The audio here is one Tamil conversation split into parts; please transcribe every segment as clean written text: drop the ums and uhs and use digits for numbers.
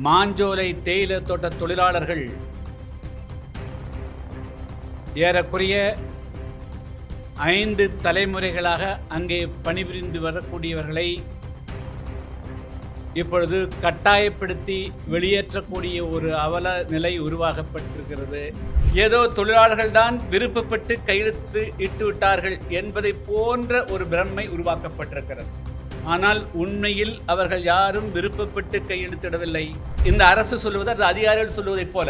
மாஞ்சோலை தேயிலை தோட்ட தொழிலாளர்கள் ஏறக்குறைய 5 தலைமுறைகளாக அங்கே பணிபுரிந்து வரக்கூடியவர்களை இப்பொழுது கட்டாயப்படுத்தி வெளியேற்றக்கூடிய ஒரு அவல நிலை உருவாக்கப்பட்டிருக்கிறது. ஏதோ தொழிலாளர்கள் தான் விருப்பப்பட்டு கையெழுத்து இட்டு விட்டார்கள் என்பதை போன்ற ஒரு பிரமை உருவாக்கப்பட்டிருக்கிறது. ஆனால் உண்மையில் அவர்கள் யாரும் விருப்பப்பட்டு கையெழுத்திடவில்லை. இந்த அரசு சொல்லுவது, அது அதிகாரிகள் சொல்லுவதைப் போல,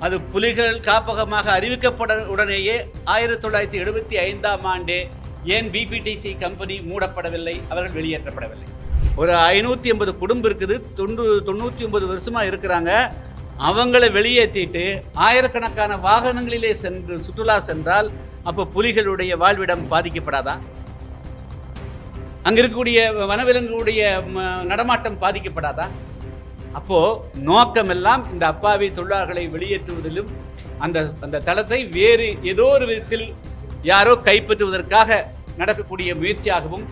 அது புலிகள் காப்பகமாக அறிவிக்கப்பட உடனேயே 1975ஆம் ஆண்டே ஏன் பிபிடிசி கம்பெனி மூடப்படவில்லை, அவர்கள் வெளியேற்றப்படவில்லை. ஒரு 580 குடும்பம் இருக்குது, 99 வருஷமா இருக்கிறாங்க. அவங்களை வெளியேற்றிட்டு ஆயிரக்கணக்கான வாகனங்களிலே சென்று சுற்றுலா சென்றால் அப்போ புலிகளுடைய வாழ்விடம் பாதிக்கப்படாதா? அங்க இருக்கக்கூடிய வனவிலங்குடைய நடமாட்டம் பாதிக்கப்படாதா? அப்போ நோக்கமெல்லாம் இந்த அப்பாவி தொழிலாளர்களை வெளியேற்றுவதிலும் அந்த தளத்தை வேறு ஏதோ ஒரு விதத்தில் யாரோ கைப்பற்றுவதற்காக நடக்கக்கூடிய முயற்சியாகவும்,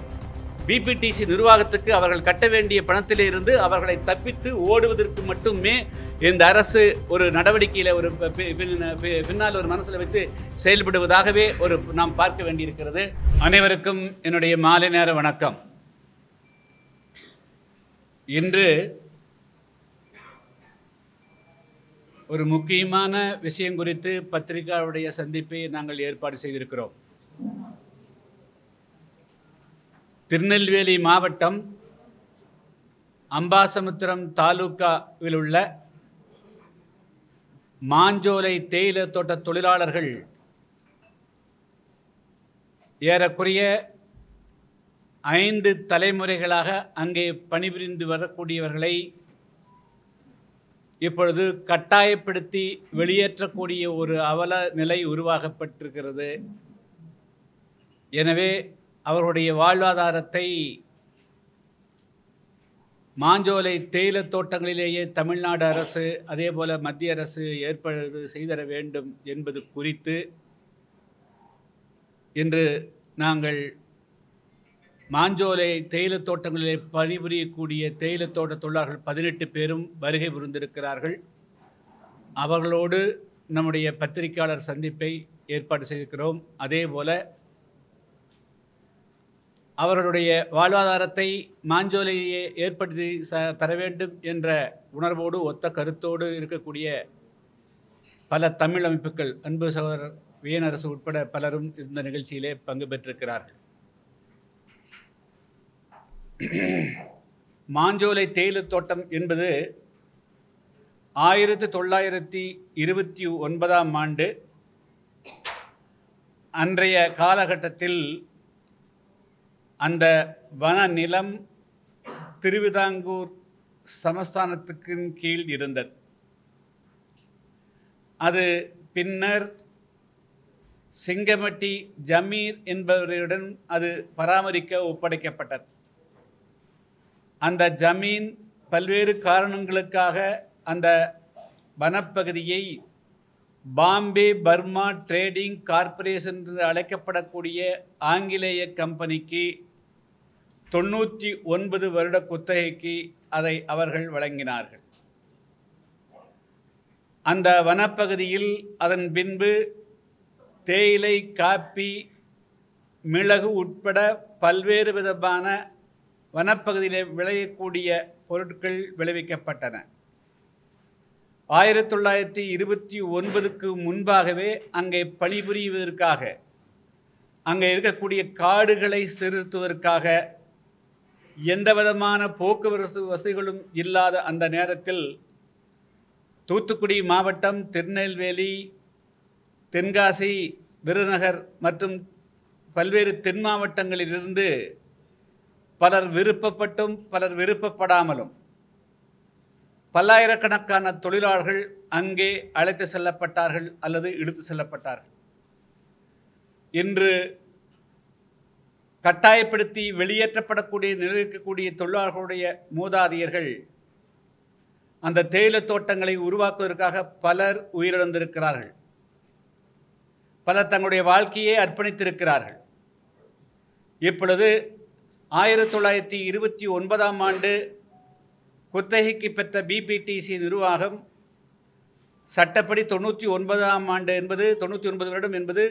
பிபிடிசி நிர்வாகத்துக்கு அவர்கள் கட்ட வேண்டிய பணத்திலே இருந்து அவர்களை தப்பித்து ஓடுவதற்கு மட்டுமே இந்த அரசு ஒரு நடவடிக்கையில் ஒரு பின்னால் ஒரு மனசில் வச்சு செயல்படுவதாகவே நாம் பார்க்க வேண்டியிருக்கிறது. அனைவருக்கும் என்னுடைய மாலை நேர வணக்கம். இன்று ஒரு முக்கியமான விஷயம் குறித்து பத்திரிகையாளருடைய சந்திப்பை நாங்கள் ஏற்பாடு செய்திருக்கிறோம். திருநெல்வேலி மாவட்டம் அம்பாசமுத்திரம் தாலுகாவில் உள்ள மாஞ்சோலை தேயிலை தோட்ட தொழிலாளர்கள் ஏறக்குறைய 5 தலைமுறைகளாக அங்கே பணிபுரிந்து வரக்கூடியவர்களை இப்பொழுது கட்டாயப்படுத்தி வெளியேற்றக்கூடிய ஒரு அவல நிலை உருவாக்கப்பட்டிருக்கிறது. எனவே அவர்களுடைய வாழ்வாதாரத்தை மாஞ்சோலை தேயிலை தோட்டங்களிலேயே தமிழ்நாடு அரசு அதே போல மத்திய அரசு ஏற்பாடு செய்தர வேண்டும் என்பது குறித்து இன்று நாங்கள் மாஞ்சோலை தேயிலை தோட்டங்களிலே பணிபுரியக்கூடிய தேயிலை தோட்ட தொழிலாளர்கள் 18 பேரும் வருகை புரிந்திருக்கிறார்கள். அவர்களோடு நம்முடைய பத்திரிகையாளர் சந்திப்பை ஏற்பாடு செய்திருக்கிறோம். அதே போல அவர்களுடைய வாழ்வாதாரத்தை மாஞ்சோலையை ஏற்படுத்தி தர வேண்டும் என்ற உணர்வோடு ஒத்த கருத்தோடு இருக்கக்கூடிய பல தமிழ் அமைப்புகள், அன்பு சகோதரர் வியனரசு உட்பட பலரும் இந்த நிகழ்ச்சியிலே பங்கு பெற்றிருக்கிறார்கள். மாஞ்சோலை தேயிலை தோட்டம் என்பது 1929ஆம் ஆண்டு அன்றைய காலகட்டத்தில் அந்த வன நிலம் திருவிதாங்கூர் சமஸ்தானத்துக்கு கீழ் இருந்தது. அது பின்னர் சிங்கமட்டி ஜமீர் என்பவருடன் அது பராமரிக்க ஒப்படைக்கப்பட்டது. அந்த ஜமீன் பல்வேறு காரணங்களுக்காக அந்த வனப்பகுதியை பாம்பே பர்மா ட்ரேடிங் கார்ப்பரேஷன் என்று அழைக்கப்படக்கூடிய ஆங்கிலேய கம்பெனிக்கு 99 வருட குத்தகைக்கு அதை அவர்கள் வழங்கினார்கள். அந்த வனப்பகுதியில் அதன் பின்பு தேயிலை, காப்பி, மிளகு உட்பட பல்வேறு விதமான வனப்பகுதியில் விளையக்கூடிய பொருட்கள் விளைவிக்கப்பட்டன. 1929க்கு முன்பாகவே அங்கே பணிபுரிவதற்காக, அங்கே இருக்கக்கூடிய காடுகளை செலுத்துவதற்காக எந்த விதமான போக்குவரத்து வசதிகளும் இல்லாத அந்த நேரத்தில் தூத்துக்குடி மாவட்டம், திருநெல்வேலி, தென்காசி, விருதுநகர் மற்றும் பல்வேறு தென் மாவட்டங்களிலிருந்து பலர் விருப்பப்பட்டும் பலர் விருப்பப்படாமலும் பல்லாயிரக்கணக்கான தொழிலாளர்கள் அங்கே அழைத்து செல்லப்பட்டார்கள் அல்லது இழுத்து செல்லப்பட்டார்கள். இன்று கட்டாயப்படுத்தி வெளியேற்றப்படக்கூடிய நிலைக்கக்கூடிய தொழிலாளர்களுடைய மூதாதையர்கள் அந்த தேயிலை தோட்டங்களை உருவாக்குவதற்காக பலர் உயிரிழந்திருக்கிறார்கள். பலர் தங்களுடைய வாழ்க்கையை அர்ப்பணித்திருக்கிறார்கள். இப்பொழுது 1929ஆம் ஆண்டு குத்தகைக்கு பெற்ற பிபிடிசி நிர்வாகம் சட்டப்படி 99ஆம் ஆண்டு என்பது 99 வருடம் என்பது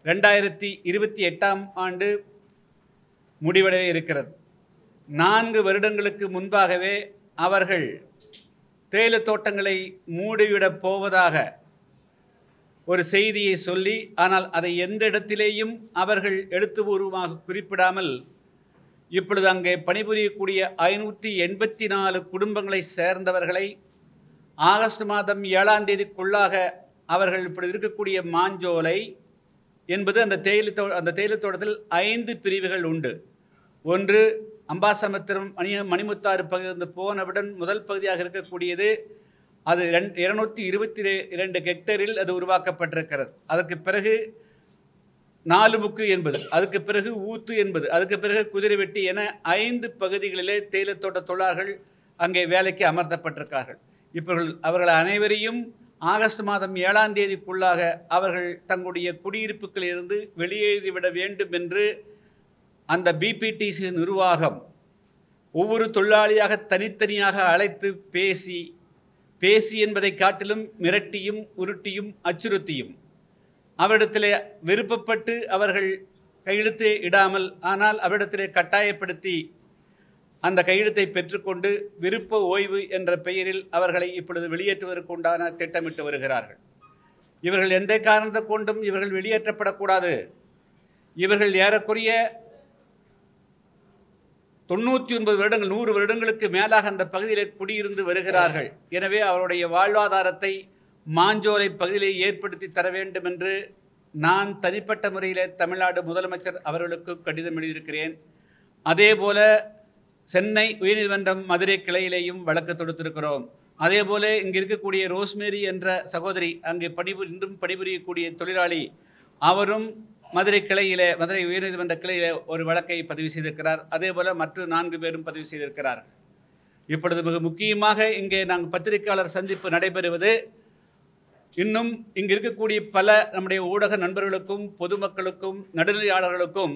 2028ஆம் ஆண்டு முடிவடைய இருக்கிறது. 4 வருடங்களுக்கு முன்பாகவே அவர்கள் தேயிலை தோட்டங்களை மூடிவிடப் போவதாக ஒரு செய்தியை சொல்லி, ஆனால் அதை எந்த இடத்திலேயும் அவர்கள் எழுத்துப்பூர்வமாக குறிப்பிடாமல் இப்பொழுது அங்கே பணிபுரியக்கூடிய 584 குடும்பங்களை சேர்ந்தவர்களை ஆகஸ்ட் மாதம் 7ஆம் தேதிக்குள்ளாக அவர்கள் இப்படி இருக்கக்கூடிய மாஞ்சோலை என்பது அந்த தேயிலை தோட்டத்தில் 5 பிரிவுகள் உண்டு. ஒன்று அம்பாசமுத்திரம் மணிமுத்தாறு பகுதி போனவுடன் முதல் பகுதியாக இருக்கக்கூடியது. அது 222 ஹெக்டேரில் அது உருவாக்கப்பட்டிருக்கிறது. அதற்கு பிறகு 4 முக்கு என்பது, அதுக்கு பிறகு ஊத்து என்பது, அதுக்கு பிறகு குதிரைவெட்டி என 5 பகுதிகளிலே தேயிலை தோட்ட தொழிலாளர்கள் அங்கே வேலைக்கு அமர்த்தப்பட்டிருக்கார்கள். இப்போ அவர்கள் அனைவரையும் ஆகஸ்ட் மாதம் 7ஆம் தேதிக்குள்ளாக அவர்கள் தங்களுடைய குடியிருப்புகளில் இருந்து வெளியேறிவிட வேண்டும் என்று அந்த பிபிடிசி நிர்வாகம் ஒவ்வொரு தொழிலாளியாக தனித்தனியாக அழைத்து பேசி என்பதை காட்டிலும் மிரட்டியும் உருட்டியும் அச்சுறுத்தியும் அவரிடத்திலே விருப்பப்பட்டு அவர்கள் கையெழுத்து இடாமல், ஆனால் அவரிடத்திலே கட்டாயப்படுத்தி அந்த கையெழுத்தை பெற்றுக்கொண்டு விருப்ப ஓய்வு என்ற பெயரில் அவர்களை இப்பொழுது வெளியேற்றுவதற்குண்டான திட்டமிட்டு வருகிறார்கள். இவர்கள் எந்த காரணத்தை கொண்டும் இவர்கள் வெளியேற்றப்படக்கூடாது. இவர்கள் ஏறக்குறைய 99 வருடங்கள் 100 வருடங்களுக்கு மேலாக அந்த பகுதியில் குடியிருந்து வருகிறார்கள். எனவே அவருடைய வாழ்வாதாரத்தை மாஞ்சோலை பகுதியிலே ஏற்படுத்தி தர வேண்டும் என்று நான் தனிப்பட்ட முறையில் தமிழ்நாடு முதலமைச்சர் அவர்களுக்கு கடிதம் எழுதியிருக்கிறேன். அதே போல சென்னை உயர்நீதிமன்றம் மதுரை கிளையிலேயும் வழக்கு தொடுத்திருக்கிறோம். அதே போல இங்கே இருக்கக்கூடிய ரோஸ்மேரி என்ற சகோதரி அங்கே இன்றும் பணிபுரியக்கூடிய தொழிலாளி, அவரும் மதுரை உயர்நீதிமன்ற கிளையிலே ஒரு வழக்கை பதிவு செய்திருக்கிறார். அதே போல் மற்ற 4 பேரும் பதிவு செய்திருக்கிறார். இப்பொழுது மிக முக்கியமாக இங்கே நாங்கள் பத்திரிகையாளர் சந்திப்பு நடைபெறுவது, இன்னும் இங்கு இருக்கக்கூடிய பல நம்முடைய ஊடக நண்பர்களுக்கும் பொதுமக்களுக்கும் நடுநிலையாளர்களுக்கும்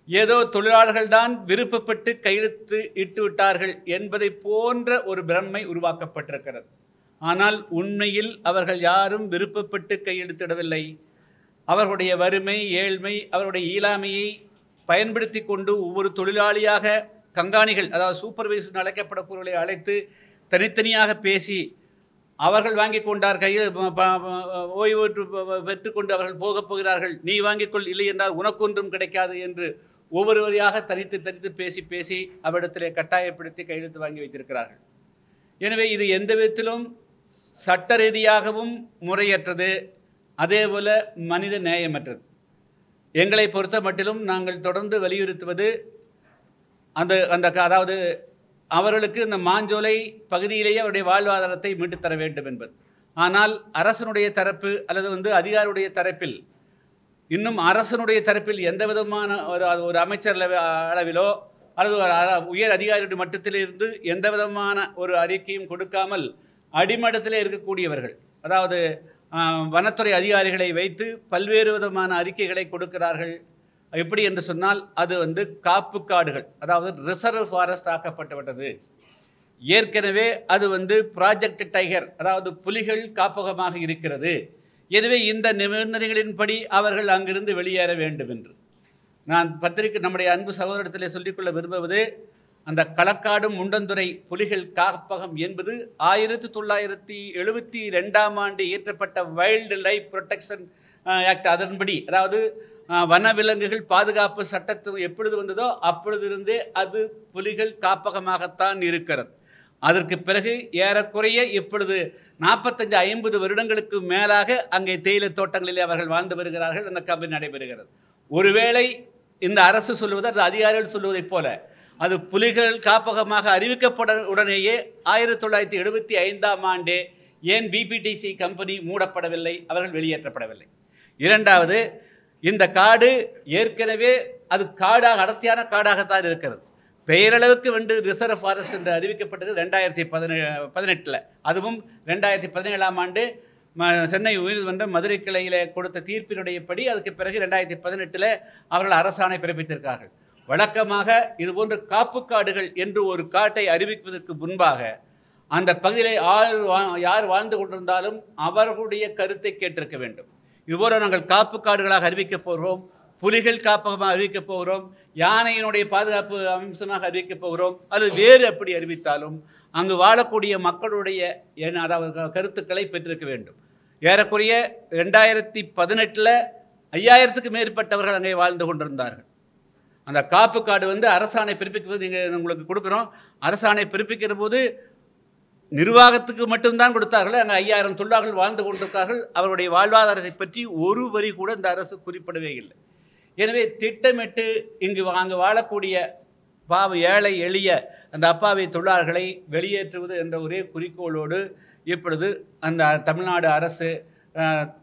ஏதோ தொழிலாளர்கள் தான் விருப்பப்பட்டு கையெழுத்து இட்டு விட்டார்கள் என்பதை போன்ற ஒரு பிரமை உருவாக்கப்பட்டிருக்கிறது. ஆனால் உண்மையில் அவர்கள் யாரும் விருப்பப்பட்டு கையெழுத்திடவில்லை. அவர்களுடைய வறுமை, ஏழ்மை, அவருடைய இயலாமையை பயன்படுத்தி கொண்டு ஒவ்வொரு தொழிலாளியாக கண்காணிகள், அதாவது சூப்பர்வைசர் அழைக்கப்படக்கூடியவர்களை அழைத்து தனித்தனியாக பேசி அவர்கள் வாங்கி கொண்டார், கையில் ஓய்வு பெற்றுக்கொண்டு அவர்கள் போகப் போகிறார்கள், நீ வாங்கிக்கொள், இல்லை என்றால் உனக்கொன்றும் கிடைக்காது என்று ஒவ்வொருவரையாக தனித்து பேசி அவரிடத்திலே கட்டாயப்படுத்தி கையெழுத்து வாங்கி வைத்திருக்கிறார்கள். எனவே இது எந்த விதத்திலும் சட்ட ரீதியாகவும் முறையற்றது, அதேபோல மனித நேயமற்றது. எங்களை பொறுத்த மட்டிலும் நாங்கள் தொடர்ந்து வலியுறுத்துவது அதாவது அவர்களுக்கு இந்த மாஞ்சோலை பகுதியிலேயே அவருடைய வாழ்வாதாரத்தை மீட்டு தர வேண்டும் என்பது. ஆனால் அரசனுடைய தரப்பு அல்லது அதிகாரியுடைய தரப்பில், இன்னும் அரசனுடைய தரப்பில் எந்த விதமான ஒரு அமைச்சர் அளவிலோ அல்லது ஒரு உயர் அதிகாரியுடைய மட்டத்திலிருந்து எந்த விதமான ஒரு அறிக்கையும் கொடுக்காமல் அடிமட்டத்திலே இருக்கக்கூடியவர்கள், அதாவது வனத்துறை அதிகாரிகளை வைத்து பல்வேறு விதமான அறிக்கைகளை கொடுக்கிறார்கள். எப்படி என்று சொன்னால் அது காப்பு காடுகள், அதாவது ரிசர்வ் ஃபாரஸ்ட் ஆக்கப்பட்டுவிட்டது. ஏற்கனவே அது ப்ராஜெக்ட் டைகர், அதாவது புலிகள் காப்பகமாக இருக்கிறது. எனவே இந்த நிபந்தனைகளின்படி அவர்கள் அங்கிருந்து வெளியேற வேண்டும் என்று நான் நம்முடைய அன்பு சகோதரத்திலே சொல்லிக்கொள்ள விரும்புவது, அந்த களக்காடு முண்டந்துறை புலிகள் காப்பகம் என்பது 1972ஆம் ஆண்டு இயற்றப்பட்ட வைல்டு லைஃப் புரொடெக்ஷன் ஆக்ட், அதன்படி, அதாவது வனவிலங்குகள் பாதுகாப்பு சட்டத்தில் எப்பொழுது வந்ததோ அப்பொழுதிருந்தே அது புலிகள் காப்பகமாகத்தான் இருக்கிறது. அதற்கு பிறகு ஏறக்குறைய இப்பொழுது 45-50 வருடங்களுக்கு மேலாக அங்கே தேயிலை தோட்டங்களிலே அவர்கள் வாழ்ந்து வருகிறார்கள். அந்த கம்பெனி நடைபெறுகிறது. ஒருவேளை இந்த அரசு சொல்லுவது, அது அதிகாரிகள் சொல்லுவதைப் போல அது புலிகள் காப்பகமாக அறிவிக்கப்பட உடனேயே 1975ஆம் ஆண்டே ஏன் பிபிடிசி கம்பெனி மூடப்படவில்லை, அவர்கள் வெளியேற்றப்படவில்லை? இரண்டாவது, இந்த காடு ஏற்கனவே அது காடாக, அடர்த்தியான காடாகத்தான் இருக்கிறது. பெயரளவுக்கு ரிசர்வ் ஃபாரஸ்ட் என்று அறிவிக்கப்பட்டது 2018. அதுவும் 2017ஆம் ஆண்டு சென்னை உயர்நீதிமன்றம் மதுரை கிளையில் கொடுத்த தீர்ப்பினுடைய படி அதுக்கு பிறகு 2018 அவர்கள் அரசாணை பிறப்பித்திருக்கார்கள். வழக்கமாக இதுபோன்ற காப்பு காடுகள் என்று ஒரு காட்டை அறிவிப்பதற்கு முன்பாக அந்த பகுதியிலே யார் வாழ்ந்து கொண்டிருந்தாலும் அவர்களுடைய கருத்தை கேட்டிருக்க வேண்டும். இதுபோல நாங்கள் காப்பு காடுகளாக அறிவிக்கப் போகிறோம், புலிகள் காப்பகமாக அறிவிக்கப் போகிறோம், யானையினுடைய பாதுகாப்பு அம்சமாக அறிவிக்கப் போகிறோம், அது வேறு எப்படி அறிவித்தாலும் அங்கு வாழக்கூடிய மக்களுடைய அதாவது கருத்துக்களை பெற்றிருக்க வேண்டும். ஏறக்குறைய 2018 5000க்கு மேற்பட்டவர்கள் அங்கே வாழ்ந்து கொண்டிருந்தார்கள். அந்த காப்பு காடு அரசாணை பிறப்பிக்கும்போது நீங்கள் உங்களுக்கு கொடுக்குறோம். அரசாணை பிறப்பிக்கிற போது நிர்வாகத்துக்கு மட்டும்தான் கொடுத்தார்கள். அங்கே 5000 தொழிலாளர்கள் வாழ்ந்து கொண்டிருக்கார்கள். அவருடைய வாழ்வாதாரத்தை பற்றி ஒரு வரி கூட இந்த அரசு குறிப்பிடவே இல்லை. எனவே திட்டமிட்டு அங்கு வாழக்கூடிய ஏழை எளிய அந்த அப்பாவி தொழிலாளர்களை வெளியேற்றுவது என்ற ஒரே குறிக்கோளோடு இப்பொழுது அந்த தமிழ்நாடு அரசு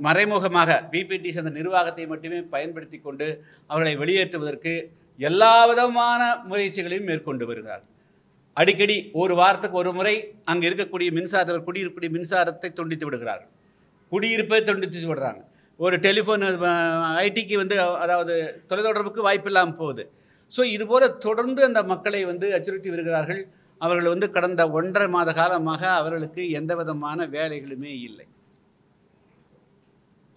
மறைமுகமாக பிபிடிசி அந்த நிர்வாகத்தை மட்டுமே பயன்படுத்தி கொண்டு அவர்களை வெளியேற்றுவதற்கு எல்லா விதமான முயற்சிகளையும் மேற்கொண்டு வருகிறார். அடிக்கடி ஒரு வாரத்துக்கு ஒரு முறை அங்கே இருக்கக்கூடிய குடியிருக்கக்கூடிய மின்சாரத்தை துண்டித்து விடுகிறார்கள். குடியிருப்பை துண்டித்து விடுறாங்க. ஒரு டெலிஃபோன் ஐடிக்கு அதாவது தொலைத்தொடர்புக்கு வாய்ப்பில்லாமல் போகுது. ஸோ இதுபோல் தொடர்ந்து அந்த மக்களை அச்சுறுத்தி வருகிறார்கள். அவர்கள் கடந்த 1.5 மாத காலமாக அவர்களுக்கு எந்த விதமான வேலைகளுமே இல்லை.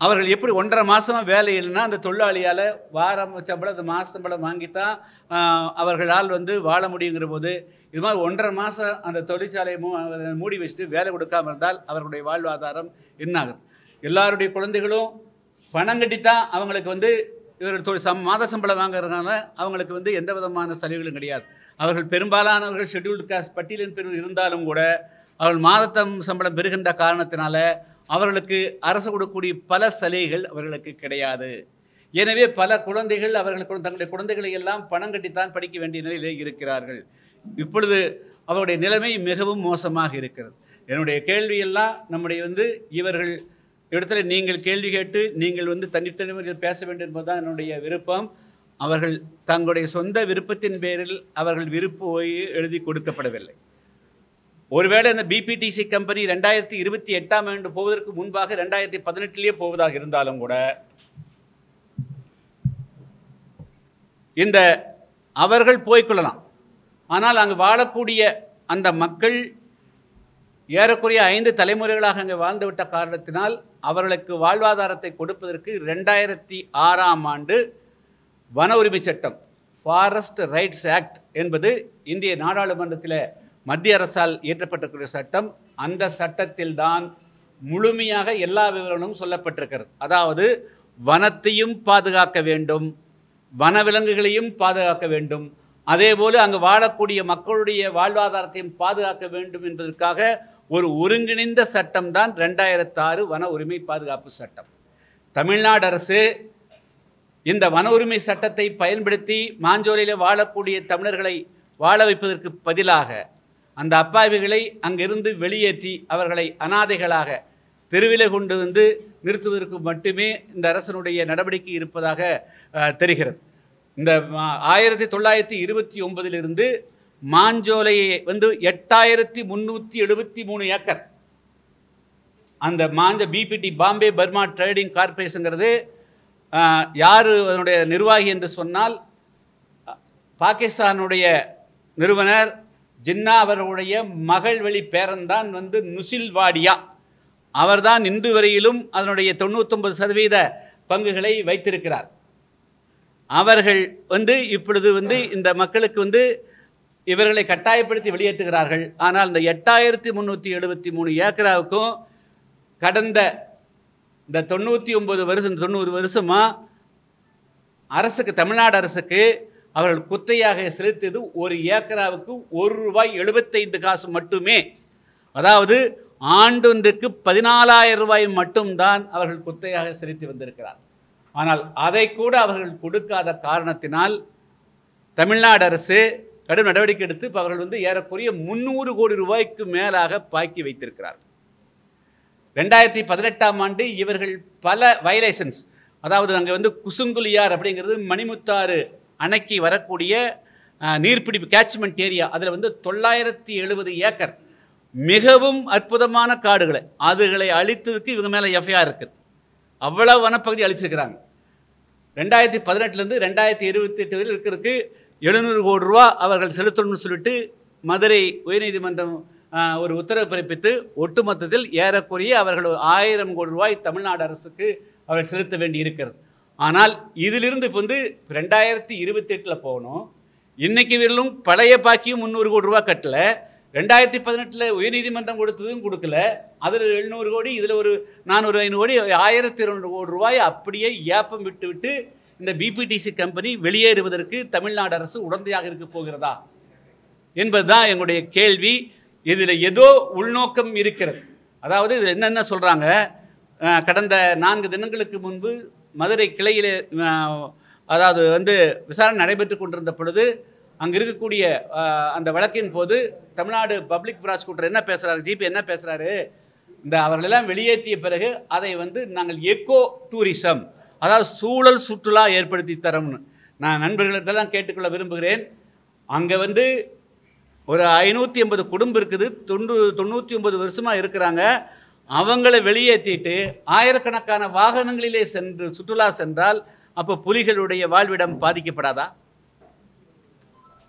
அவர்கள் எப்படி 1.5 மாதமாக வேலை இல்லைன்னா அந்த தொழிலாளியால் வாரம் சம்பளம் அந்த மாத சம்பளம் வாங்கித்தான் அவர்களால் வாழ முடியுங்கிற போது இது மாதிரி 1.5 மாதம் அந்த தொழிற்சாலையை மூடி வச்சுட்டு வேலை கொடுக்காமல் இருந்தால் அவர்களுடைய வாழ்வாதாரம் என்னாகும்? எல்லாருடைய குழந்தைகளும் பணம் கட்டித்தான் அவங்களுக்கு இவர்கள் மாத சம்பளம் வாங்குறதுனால அவங்களுக்கு எந்த விதமான சலுகைகளும் கிடையாது. அவர்கள் பெரும்பாலானவர்கள் ஷெட்யூல்டு காஸ்ட் பட்டியலின் பிரிவில் இருந்தாலும் கூட அவர்கள் மாதத்தம் சம்பளம் பெறுகின்ற காரணத்தினால அவர்களுக்கு அரசு கொடுக்கக்கூடிய பல சலுகைகள் அவர்களுக்கு கிடையாது. எனவே பல குழந்தைகள் அவர்களுக்கு தங்களுடைய குழந்தைகளை எல்லாம் பணம் கட்டித்தான் படிக்க வேண்டிய நிலையிலே இருக்கிறார்கள். இப்பொழுது அவருடைய நிலைமை மிகவும் மோசமாக இருக்கிறது. என்னுடைய கேள்வியெல்லாம் நம்முடைய இவர்கள் இடத்துல நீங்கள் கேள்வி கேட்டு நீங்கள் தனித்தனிமையில் பேச வேண்டும் என்பதுதான் என்னுடைய விருப்பம். அவர்கள் தங்களுடைய சொந்த விருப்பத்தின் பேரில் அவர்கள் விருப்ப எழுதி கொடுக்கப்படவில்லை. ஒருவேளை அந்த பிபிடிசி கம்பெனி 2028ஆம் ஆண்டு போவதற்கு முன்பாக 2018 போவதாக இருந்தாலும் கூட அவர்கள் போய்கொள்ளலாம். ஆனால் அங்கு வாழக்கூடிய அந்த மக்கள் ஏறக்குறைய 5 தலைமுறைகளாக அங்கே வாழ்ந்துவிட்ட காரணத்தினால் அவர்களுக்கு வாழ்வாதாரத்தை கொடுப்பதற்கு 2006ஆம் ஆண்டு வன உரிமை சட்டம் ஃபாரஸ்ட் ரைட்ஸ் ஆக்ட் என்பது இந்திய நாடாளுமன்றத்தில் மத்திய அரசால் இயற்றப்பட்டிருக்கிற சட்டம். அந்த சட்டத்தில் தான் முழுமையாக எல்லா விவரங்களும் சொல்லப்பட்டிருக்கிறது. அதாவது வனத்தையும் பாதுகாக்க வேண்டும், வனவிலங்குகளையும் பாதுகாக்க வேண்டும், அதேபோல் அங்கு வாழக்கூடிய மக்களுடைய வாழ்வாதாரத்தையும் பாதுகாக்க வேண்டும் என்பதற்காக ஒரு ஒருங்கிணைந்த சட்டம் தான் 2006 வன உரிமை பாதுகாப்பு சட்டம். தமிழ்நாடு அரசு இந்த வன உரிமை சட்டத்தை பயன்படுத்தி மாஞ்சோலையில் வாழக்கூடிய தமிழர்களை வாழ வைப்பதற்கு பதிலாக அந்த அப்பாவிகளை அங்கிருந்து வெளியேற்றி அவர்களை அனாதைகளாக தெருவிலே கொண்டு நிறுத்துவதற்கு மட்டுமே இந்த அரசனுடைய நடவடிக்கை இருப்பதாக தெரிகிறது. இந்த 1929 மாஞ்சோலையை 8373 ஏக்கர் அந்த பிபிடி பாம்பே பர்மா ட்ரேடிங் கார்பரேஷனுங்கிறது யார் அதனுடைய நிர்வாகி என்று சொன்னால் பாகிஸ்தானுடைய நிறுவனர் ஜின்னா அவர்களுடைய மகள் வழி பேரன்தான் நுசில் வாடியா. அவர்தான் இன்று வரையிலும் அதனுடைய 99% பங்குகளை வைத்திருக்கிறார். அவர்கள் இப்பொழுது இந்த மக்களுக்கு இவர்களை கட்டாயப்படுத்தி வெளியேற்றுகிறார்கள். ஆனால் இந்த 8373 ஏக்கராவுக்கும் கடந்த இந்த 90 வருஷமாக அரசுக்கு தமிழ்நாடு அரசுக்கு அவர்கள் குத்தையாக செலுத்தியது ஒரு ஏக்கராவுக்கு ₹1.75 மட்டுமே. அதாவது ஆண்டொன்றுக்கு 14,000 ரூபாய் மட்டும்தான் அவர்கள் குத்தையாக செலுத்தி வந்திருக்கிறார். ஆனால் அதை கூட அவர்கள் கொடுக்காத காரணத்தினால் தமிழ்நாடு அரசு கடும் நடவடிக்கை எடுத்து இப்போ அவர்கள் ஏறக்குறைய 300 கோடி ரூபாய்க்கு மேலாக பாக்கி வைத்திருக்கிறார். 2018ஆம் ஆண்டு இவர்கள் பல வயலேஷன்ஸ், அதாவது அங்கே குசுங்குலியார் அப்படிங்கிறது மணிமுத்தாறு அணைக்கு வரக்கூடிய நீர்பிடிப்பு கேட்ச்மெண்ட் ஏரியா, அதில் 970 ஏக்கர் மிகவும் அற்புதமான காடுகளை அதுகளை அழித்ததுக்கு இவங்க மேலே எஃப்ஐஆர் இருக்குது. அவ்வளவு வனப்பகுதி அழிச்சிருக்கிறாங்க. 2018 2028 வரை இருக்கிறதுக்கு 700 கோடி ரூபா அவர்கள் செலுத்தணும்னு சொல்லிட்டு மதுரை உயர்நீதிமன்றம் ஒரு உத்தரவு பிறப்பித்து ஒட்டுமொத்தத்தில் ஏறக்குறைய அவர்கள் 1000 கோடி ரூபாய் தமிழ்நாடு அரசுக்கு அவர்கள் செலுத்த வேண்டி இருக்கிறது. ஆனால் இதிலிருந்து இப்போ 2028 போகணும். இன்னைக்கு வரலும் பழைய பாக்கியும் 300 கோடி ரூபா கட்டல. 2018 உயர்நீதிமன்றம் கொடுத்ததும் கொடுக்கல. அதில் 700 கோடி, இதில் ஒரு 400-500 கோடி, 1200 கோடி ரூபாய் அப்படியே ஏப்பம் விட்டு இந்த பிபிடிசி கம்பெனி வெளியேறுவதற்கு தமிழ்நாடு அரசு உடந்தையாக இருக்க போகிறதா என்பதுதான் எங்களுடைய கேள்வி. இதில் ஏதோ உள்நோக்கம் இருக்கிறது. அதாவது இதில் என்னென்ன சொல்கிறாங்க, கடந்த 4 தினங்களுக்கு முன்பு மதுரை கிளையில் அதாவது விசாரணை நடைபெற்று கொண்டிருந்த பொழுது அங்கே இருக்கக்கூடிய அந்த வழக்கின் போது தமிழ்நாடு பப்ளிக் ப்ராசிக்யூட்டர் என்ன பேசுகிறாரு, ஜிபி என்ன பேசுகிறாரு, இந்த அவர்களெல்லாம் வெளியேற்றிய பிறகு அதை நாங்கள் எக்கோ டூரிசம், அதாவது சூழல் சுற்றுலா ஏற்படுத்தி தரோம்னு நான் நண்பர்களிடத்தெல்லாம் கேட்டுக்கொள்ள விரும்புகிறேன். அங்கே ஒரு 580 குடும்பம் இருக்குது, 99 வருஷமாக இருக்கிறாங்க. அவங்களை வெளியேற்றிட்டு ஆயிரக்கணக்கான வாகனங்களிலே சென்று சுற்றுலா சென்றால் அப்போ புலிகளுடைய வாழ்விடம் பாதிக்கப்படாதா?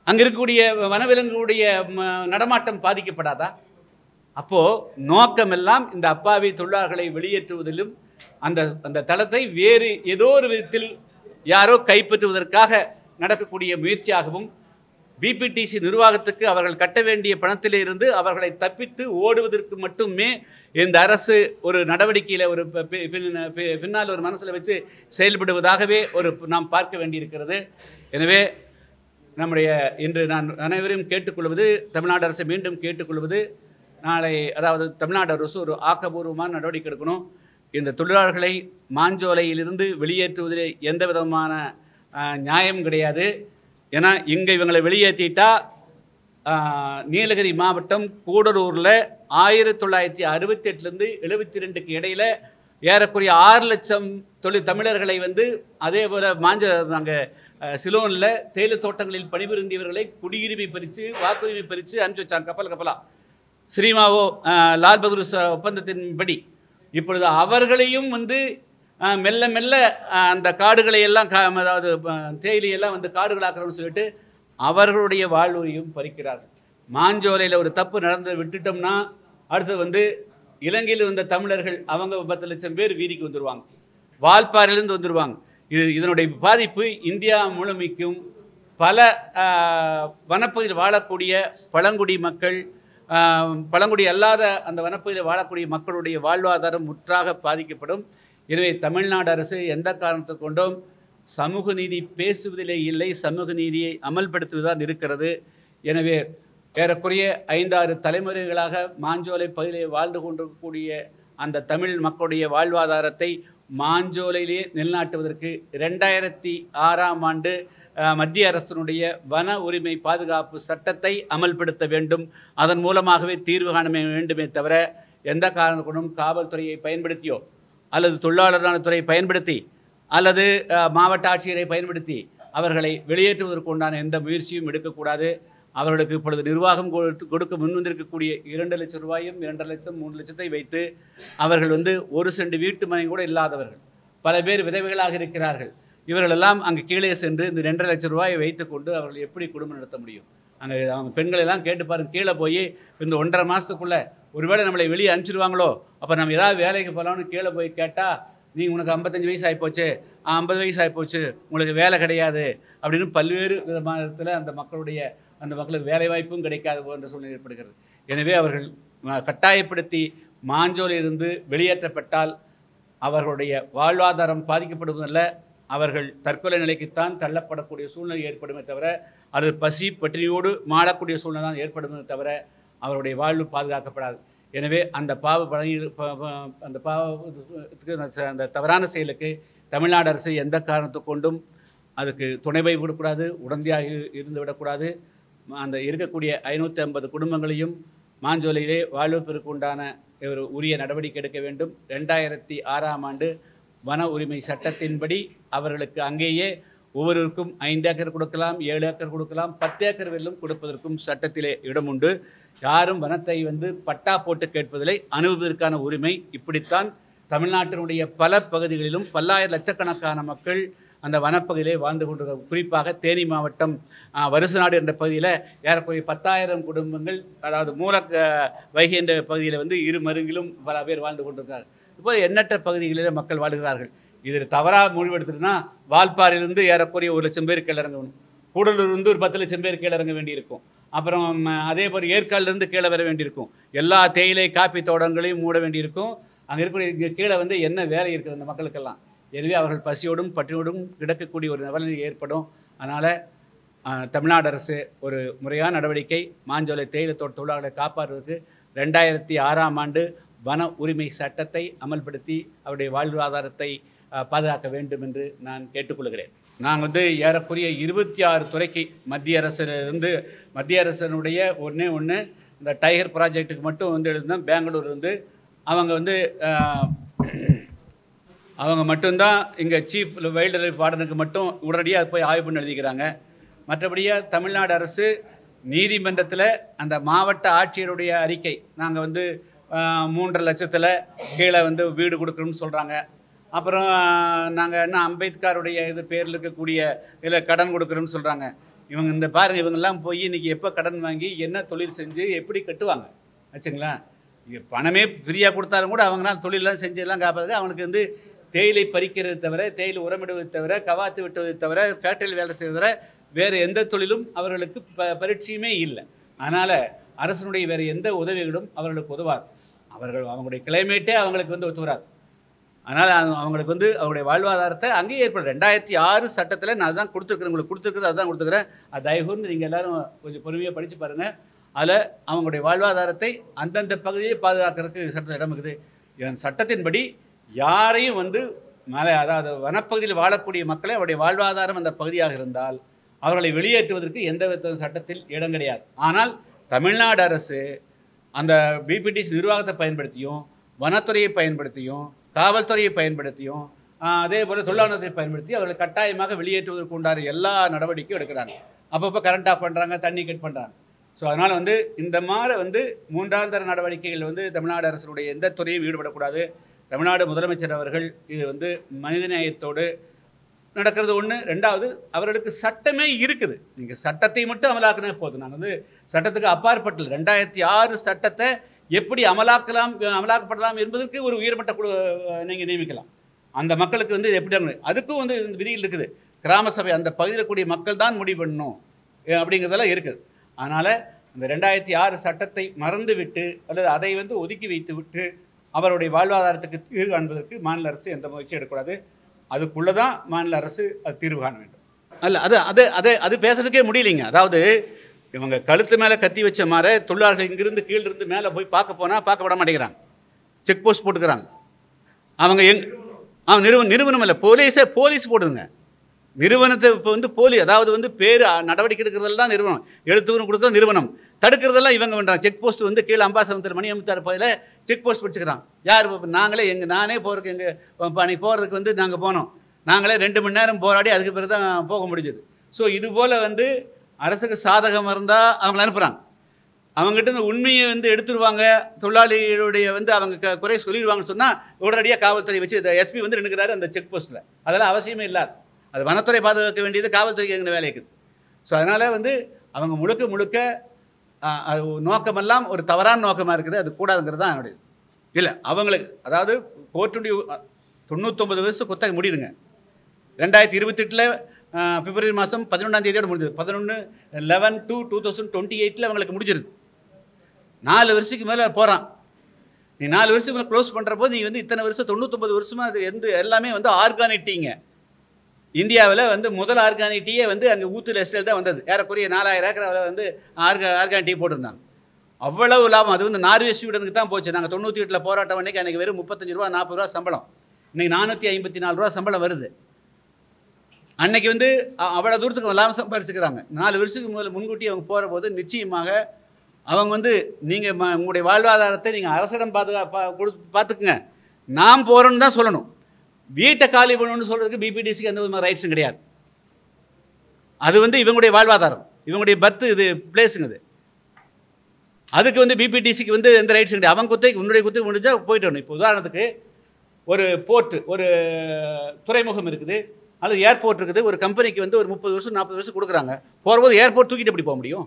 அங்கே இருக்கக்கூடிய வனவிலங்குடைய நடமாட்டம் பாதிக்கப்படாதா? அப்போது நோக்கமெல்லாம் இந்த அப்பாவி தொழிலாளர்களை வெளியேற்றுவதிலும் அந்த தளத்தை வேறு ஏதோ ஒரு விதத்தில் யாரோ கைப்பற்றுவதற்காக நடக்கக்கூடிய முயற்சியாகவும் பிபிடிசி நிர்வாகத்துக்கு அவர்கள் கட்ட வேண்டிய பணத்திலே இருந்து அவர்களை தப்பித்து ஓடுவதற்கு மட்டுமே இந்த அரசு ஒரு நடவடிக்கையில் ஒரு பின்னால் ஒரு மனசில் வச்சு செயல்படுவதாகவே நாம் பார்க்க வேண்டியிருக்கிறது. எனவே நம்முடைய இன்று நான் அனைவரையும் கேட்டுக்கொள்வது, தமிழ்நாடு அரசை மீண்டும் கேட்டுக்கொள்வது, நாளை அதாவது தமிழ்நாடு அரசு ஒரு ஆக்கப்பூர்வமான நடவடிக்கை எடுக்கணும். இந்த தொழிலாளர்களை மாஞ்சோலையிலிருந்து வெளியேற்றுவதில் எந்த விதமான நியாயம் கிடையாது. ஏன்னா இங்கே இவங்களை வெளியேற்றிட்டா நீலகிரி மாவட்டம் கூடலூரில் 1968லேருந்து 72க்கு இடையில் ஏறக்குறைய 6 லட்சம் தமிழர்களை அதே போல் நாங்கள் சிலோனில் தேயிலை தோட்டங்களில் பணிபுரிந்தவர்களை குடியுரிமை பறித்து வாக்குரிமை பறித்து அனுப்பிச்சி வச்சாங்க கப்பலாக. ஸ்ரீமாவோ லால் பகதூர் ஒப்பந்தத்தின்படி இப்பொழுது அவர்களையும் மெல்ல மெல்ல அந்த காடுகளை எல்லாம் அதாவது தேயிலையெல்லாம் காடுகளாக்குறோம்னு சொல்லிட்டு அவர்களுடைய வாழ்வுரையும் பறிக்கிறார்கள். மாஞ்சோலையில் ஒரு தப்பு நடந்து விட்டுட்டோம்னா அடுத்து இலங்கையில் வந்த தமிழர்கள் அவங்க 10 லட்சம் பேர் வீதிக்கு வந்துடுவாங்க, வால்பாறையிலேருந்து வந்துடுவாங்க. இதனுடைய பாதிப்பு இந்தியா முழுமைக்கும் பல வனப்பகுதியில் வாழக்கூடிய பழங்குடி மக்கள், பழங்குடி அல்லாத அந்த வனப்பகுதியில் வாழக்கூடிய மக்களுடைய வாழ்வாதாரம் முற்றாக பாதிக்கப்படும். எனவே தமிழ்நாடு அரசு எந்த காரணத்தை கொண்டும் சமூக நீதி பேசுவதிலே இல்லை, சமூக நீதியை அமல்படுத்துவதுதான் இருக்கிறது. எனவே ஏறக்குறைய 5-6 தலைமுறைகளாக மாஞ்சோலை பகுதியில் வாழ்ந்து கொண்டிருக்கக்கூடிய அந்த தமிழ் மக்களுடைய வாழ்வாதாரத்தை மாஞ்சோலையிலே நிலைநாட்டுவதற்கு 2006ஆம் ஆண்டு மத்திய அரசினுடைய வன உரிமை பாதுகாப்பு சட்டத்தை அமல்படுத்த வேண்டும். அதன் மூலமாகவே தீர்வு காண வேண்டுமே தவிர எந்த காரணத்துடனும் காவல்துறையை பயன்படுத்தியோ அல்லது தொழிலாளர் நலத்துறையை பயன்படுத்தி அல்லது மாவட்ட ஆட்சியரை பயன்படுத்தி அவர்களை வெளியேற்றுவதற்கு உண்டான எந்த முயற்சியும் எடுக்கக்கூடாது. அவர்களுக்கு இப்பொழுது நிர்வாகம் கொடுக்க முன்வந்திருக்கக்கூடிய 2 லட்சம் ரூபாயும் 2.5 லட்சம் 3 லட்சத்தை வைத்து அவர்கள் 1 சென்ட் வீட்டு மனை கூட இல்லாதவர்கள், பல பேர் விதவைகளாக இருக்கிறார்கள். இவர்களெல்லாம் அங்கே கீழே சென்று இந்த 2.5 லட்சம் ரூபாயை வைத்துக்கொண்டு அவர்கள் எப்படி குடும்பம் நடத்த முடியும்? அங்கே அவங்க பெண்களெல்லாம் கேட்டு பாருங்க, கீழே போய் இந்த 1.5 மாதத்துக்குள்ளே ஒருவேளை நம்மளை வெளியே அனுப்பிச்சிடுவாங்களோ, அப்போ நம்ம ஏதாவது வேலைக்கு போகலாம்னு கீழே போய் கேட்டால் உனக்கு 55 வயசு ஆகிப்போச்சு, 50 வயசு ஆகிப்போச்சு, உங்களுக்கு வேலை கிடையாது அப்படின்னு பல்வேறு விதமான அந்த மக்களுக்கு வேலை வாய்ப்பும் கிடைக்காது போன்ற சூழ்நிலை ஏற்படுகிறது. எனவே அவர்கள் கட்டாயப்படுத்தி மாஞ்சோலிலிருந்து வெளியேற்றப்பட்டால் அவர்களுடைய வாழ்வாதாரம் பாதிக்கப்படுவதல்ல, அவர்கள் தற்கொலை நிலைக்குத்தான் தள்ளப்படக்கூடிய சூழ்நிலை ஏற்படுமே தவிர அது பசி பட்டினியோடு மாளக்கூடிய சூழ்நிலை தான் ஏற்படுமே தவிர அவருடைய வாழ்வு பாதுகாக்கப்படாது. எனவே அந்த அந்த தவறான செயலுக்கு தமிழ்நாடு அரசு எந்த காரணத்தை கொண்டும் அதுக்கு துணை விடக்கூடாது, உடந்தையாக இருந்து விடக்கூடாது. அந்த இருக்கக்கூடிய 550 குடும்பங்களையும் மாஞ்சோலையிலே வாழ்வதற்கு உண்டான ஒரு உரிய நடவடிக்கை எடுக்க வேண்டும். 2006ஆம் ஆண்டு வன உரிமை சட்டத்தின்படி அவர்களுக்கு அங்கேயே ஒவ்வொருவருக்கும் 5 ஏக்கர் கொடுக்கலாம், 7 ஏக்கர் கொடுக்கலாம், 10 ஏக்கர் வெல்லும் கொடுப்பதற்கும் சட்டத்திலே இடம் உண்டு. யாரும் வனத்தை பட்டா போட்டு கேட்பதில்லை, அனுபவதற்கான உரிமை. இப்படித்தான் தமிழ்நாட்டினுடைய பல பகுதிகளிலும் பல்லாயிரம் லட்சக்கணக்கான மக்கள் அந்த வனப்பகுதியிலே வாழ்ந்து கொண்டிருக்க. குறிப்பாக தேனி மாவட்டம் வருசநாடு என்ற பகுதியில் ஏறக்குறைய 10,000 குடும்பங்கள், அதாவது வைகை என்ற பகுதியில் வந்து இரு மருங்கிலும் பல பேர் வாழ்ந்து கொண்டிருக்கிறார்கள். இப்போ எண்ணற்ற பகுதிகளில் மக்கள் வாழ்கிறார்கள். இதில் தவறாக முடிவெடுத்துட்டுனா வால்பாறையிலிருந்து ஏறக்குறைய 1,00,000 பேர் கீழே இறங்கணும், கூடலூர்லேருந்து ஒரு 10,00,000 பேர் கீழே இறங்க வேண்டியிருக்கும். அப்புறம் அதே போல் ஏற்காடுலேருந்து கீழே வர வேண்டியிருக்கும். எல்லா தேயிலை காப்பி தோட்டங்களையும் மூட வேண்டியிருக்கும். அங்கே இருக்கக்கூடிய இங்கே கீழே வந்து என்ன வேலை இருக்குது அந்த மக்களுக்கெல்லாம். எனவே அவர்கள் பசியோடும் பட்டினியோடும் கிடக்கக்கூடிய ஒரு நிலைமை ஏற்படும். அதனால் தமிழ்நாடு அரசு ஒரு முறையான நடவடிக்கை மாஞ்சோலை தேயிலை தோட்ட தொழிலாளர்களை காப்பாற்றுவதற்கு 2006ஆம் ஆண்டு வன உரிமை சட்டத்தை அமல்படுத்தி அவருடைய வாழ்வாதாரத்தை பாதுகாக்க வேண்டும் என்று நான் கேட்டுக்கொள்கிறேன். நாங்கள் வந்து ஏறக்குறைய 26 துறைக்கு மத்திய அரசனுடைய ஒன்று இந்த டைகர் ப்ராஜெக்ட்டுக்கு மட்டும் வந்து எழுதுனா பெங்களூர் வந்து அவங்க மட்டும்தான் இங்கே சீஃப் வைல்டு லைஃப் வார்டனுக்கு மட்டும் உடனடியாக போய் ஆய்வு பண்ணி எழுதிக்கிறாங்க. மற்றபடியாக தமிழ்நாடு அரசு நீதிமன்றத்தில் அந்த மாவட்ட ஆட்சியருடைய அறிக்கை, நாங்கள் வந்து 3.5 லட்சத்தில் கீழே வந்து வீடு கொடுக்கணும்னு சொல்கிறாங்க. அப்புறம் நாங்கள் என்ன அம்பேத்கருடைய இது பேரில் இருக்கக்கூடிய இதில் கடன் கொடுக்குறோம்னு சொல்கிறாங்க. இவங்க இந்த பாருங்கள், இவங்கெல்லாம் போய் இன்றைக்கி எப்போ கடன் வாங்கி என்ன தொழில் செஞ்சு எப்படி கட்டுவாங்க ஆச்சுங்களா? பணமே ஃப்ரீயாக கொடுத்தாலும் கூட அவங்களால தொழிலெலாம் செஞ்செல்லாம் காப்பாது. அவனுக்கு வந்து தேயிலை பறிக்கிறது தவிர, தேயிலை உரமிடுவது தவிர, கவாத்து விட்டுவது தவிர, ஃபேக்டரியில் வேலை செய்வதை தவிர வேறு எந்த தொழிலும் அவர்களுக்கு பரீட்சையுமே இல்லை. அதனால் அரசனுடைய வேறு எந்த உதவிகளும் அவர்களுக்கு உதவாது. அவங்களுடைய கிளைமேட்டே அவங்களுக்கு வந்து ஒத்துவராது. அதனால் அவங்களுக்கு வந்து அவங்களுடைய வாழ்வாதாரத்தை அங்கேயே ஏற்படும். 2006 சட்டத்தில் நான் அதுதான் கொடுத்துருக்குறேன், உங்களுக்கு கொடுத்துருக்குறது அதுதான் கொடுத்துக்கிறேன். அது தயவுன்னு நீங்கள் எல்லோரும் கொஞ்சம் பொறுமையாக படித்து பாருங்கள். அதில் அவங்களுடைய வாழ்வாதாரத்தை அந்தந்த பகுதியை பாதுகாக்கிறதுக்கு சட்டத்தில் இடம் இருக்குது. இதன் சட்டத்தின்படி யாரையும் வந்து அதாவது வனப்பகுதியில் வாழக்கூடிய மக்களை அவருடைய வாழ்வாதாரம் அந்த பகுதியாக இருந்தால் அவர்களை வெளியேற்றுவதற்கு எந்த வித சட்டத்தில் இடம் கிடையாது. ஆனால் தமிழ்நாடு அரசு அந்த பிபிடிசி நிர்வாகத்தை பயன்படுத்தியும், வனத்துறையை பயன்படுத்தியும், காவல்துறையை பயன்படுத்தியும், அதே போல் தொழிலாளர்களை பயன்படுத்தி அவர்களை கட்டாயமாக வெளியேற்றுவதற்கு உண்டான எல்லா நடவடிக்கையும் எடுக்கிறாங்க. அப்பப்போ கரண்ட் ஆஃப் பண்ணுறாங்க, தண்ணி கட் பண்ணுறாங்க. ஸோ அதனால் வந்து இந்த மாதிரி வந்து மூன்றாம் தர நடவடிக்கைகள் வந்து தமிழ்நாடு அரசுடைய எந்த துறையும் ஈடுபடக்கூடாது. தமிழ்நாடு முதலமைச்சர் அவர்கள் இது வந்து மனிதநேயத்தோடு நடக்கிறது ஒன்று. ரெண்டாவது, அவர்களுக்கு சட்டமே இருக்குது, நீங்கள் சட்டத்தை மட்டும் அமலாக்கினா போதும். நாங்கள் வந்து சட்டத்துக்கு அப்பாற்பட்டது 2006 சட்டத்தை எப்படி அமலாக்கப்படலாம் என்பதற்கு ஒரு உயர்மட்ட குழு நீங்கள் நியமிக்கலாம். அந்த மக்களுக்கு வந்து எப்படி அதுக்கும் வந்து விதிகள் இருக்குது. கிராம சபை அந்த பகுதியில் கூடிய மக்கள் தான் முடிவு பண்ணணும் அப்படிங்கிறதெல்லாம் இருக்குது. அதனால் அந்த 2006 சட்டத்தை மறந்து விட்டு அல்லது அதை வந்து ஒதுக்கி வைத்து விட்டு அவருடைய வாழ்வாதாரத்துக்கு தீர்வு காண்பதற்கு மாநில அரசு எந்த முயற்சியும் எடுக்கக்கூடாது. அதுக்குள்ளே தான் மாநில அரசு அது தீர்வு காண வேண்டும். அல்ல அது பேசுறதுக்கே முடியலைங்க. அதாவது இவங்க கழுத்து மேலே கத்தி வச்ச மாதிரி தொழிலாளர்கள் இங்கிருந்து கீழிருந்து மேலே போய் பார்க்க விட மாட்டேங்கிறாங்க. செக் போஸ்ட் போட்டுக்கிறாங்க. அவங்க நிறுவனம் இல்லை, போலீஸ் போடுதுங்க. நிறுவனத்தை இப்போ வந்து அதாவது வந்து பேர் நடவடிக்கை எடுக்கிறதெல்லாம் நிறுவனம், எழுத்துவரும் கொடுத்தா நிறுவனம், தடுக்கிறதெல்லாம் இவங்க பண்ணுறாங்க. செக் போஸ்ட் வந்து கீழே அம்பாசமுத்திர மணி அமுத்தார் பகுதியில் செக் போஸ்ட் பிடிச்சிக்கிறான். யார் நாங்களே நானே போகிறதுக்கு அன்றைக்கி போகிறதுக்கு வந்து நாங்கள் போனோம். நாங்களே 2 மணி நேரம் போராடி அதுக்கு பிறகு தான் போக முடிஞ்சது. ஸோ இதுபோல் வந்து அரசுக்கு சாதகம் இருந்தால் அவங்கள அனுப்புகிறாங்க. அவங்ககிட்ட இந்த உண்மையை வந்து எடுத்துருவாங்க, தொழிலாளிகளுடைய வந்து அவங்க குறை சொல்லிடுவாங்கன்னு சொன்னால் உடனடியாக காவல்துறை வச்சு எஸ்பி வந்து நின்றுக்கிறாரு அந்த செக் போஸ்ட்டில். அதெல்லாம் அவசியமே இல்லாது. அது வனத்துறை பாதுகாக்க வேண்டியது காவல்துறைக்கு எங்கள் வேலை இருக்குது. ஸோ அதனால் வந்து அவங்க முழுக்க அது நோக்கமெல்லாம் ஒரு தவறான நோக்கமாக இருக்குது. அது கூடாதுங்கிறது தான் என்னுடைய இல்லை. அவங்களுக்கு அதாவது கோர்ட்டுடைய 99 வருஷம் குத்தகை முடியுதுங்க. 2028 பிப்ரவரி மாதம் 11ஆம் தேதியோடு முடிஞ்சது. 11/11/2028 அவங்களுக்கு முடிஞ்சிருது. 4 வருஷத்துக்கு மேலே போகிறான். நீ 4 வருஷத்துக்கு மேலே க்ளோஸ் பண்ணுற போது நீ வந்து இத்தனை வருஷம் 99 வருஷமாக அது எல்லாமே வந்து ஆர்கானிக் டீங்க. இந்தியாவில் வந்து முதல் ஆர்கானிக் டீயே வந்து அங்கே ஊத்துல எஸ்டேல் தான் வந்தது. ஏறக்குறைய 4000 ஏக்கராவில் வந்து ஆர்கானிக் டீ போட்டிருந்தாங்க. அவ்வளவு லாபம். அது வந்து நார்வேஸ் ஸ்வீடனுக்கு தான் போச்சு. நாங்கள் 98 போராட்டம் அன்றைக்கி அன்றைக்கி வெறும் 35 ரூபா 40 ரூபா சம்பளம். இன்றைக்கி 454 ரூபா சம்பளம் வருது. அன்றைக்கி வந்து அவ்வளோ தூரத்துக்கு லாபம் சம்பாரிச்சுக்கிறாங்க. 4 வருஷத்துக்கு முன்கூட்டி அவங்க போகிற போது நிச்சயமாக அவங்க வந்து நீங்கள் உங்களுடைய வாழ்வாதாரத்தை நீங்கள் அரசிடம் பார்த்துக்குங்க, நாம் போகிறோன்னு தான் சொல்லணும். வீட்டை காலி பண்ணணும்னு சொல்கிறதுக்கு பிபிடிசிக்கு எந்த விதமான ரைட்ஸும் கிடையாது. அது வந்து இவங்களுடைய வாழ்வாதாரம், இவங்களுடைய பர்த் இது பிளேஸுங்க. அது அதுக்கு வந்து பிபிடிசிக்கு வந்து எந்த ரைட்ஸும் கிடையாது. அவங்க குத்தை உன்னுடைய குத்தை முடிஞ்சால் போயிட்டு வரணும். இப்போ உதாரணத்துக்கு ஒரு போர்ட்டு, ஒரு துறைமுகம் இருக்குது. அல்லது ஏர்போர்ட் இருக்குது, ஒரு கம்பெனிக்கு வந்து ஒரு 30 வருஷம் 40 வருஷம் கொடுக்குறாங்க. போகும்போது ஏர்போர்ட் தூக்கிட்டு எப்படி போக முடியும்?